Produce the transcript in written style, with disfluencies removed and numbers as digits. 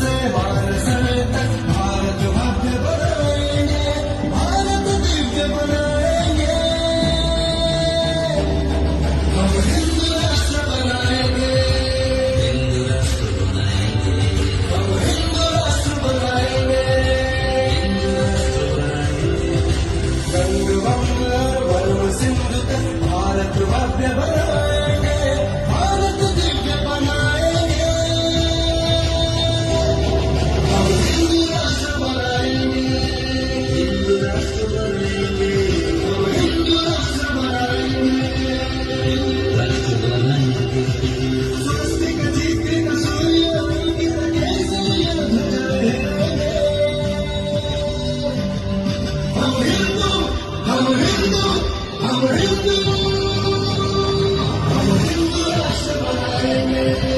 से वाराणसी तक भारत भव्य बनाएंगे, भारत दिव्य बनाएंगे। हम हिंदू राष्ट्र बनाएंगे, हिंदू राष्ट्र बनाएंगे, हम हिंदू राष्ट्र बनाएंगे, हिंदू राष्ट्र बनाएंगे। गंग गंगा वरुण सिंधु तक भारत भव्य बनाएंगे, भारत दिव्य बनाएंगे। हम हिंदू राष्ट्र बनाएंगे, हिंदू राष्ट्र बनाएंगे, हम हिंदू राष्ट्र बनाएंगे, हिंदू राष्ट्र बनाएंगे। स्वस्तिक दीप्तिक सूर्य अंकित केसरिय ध्वजा लहराएंगे। हम हिंदू, हम हिंदू, हम हिंदू, हम हिंदू राष्ट्र बनाएंगे।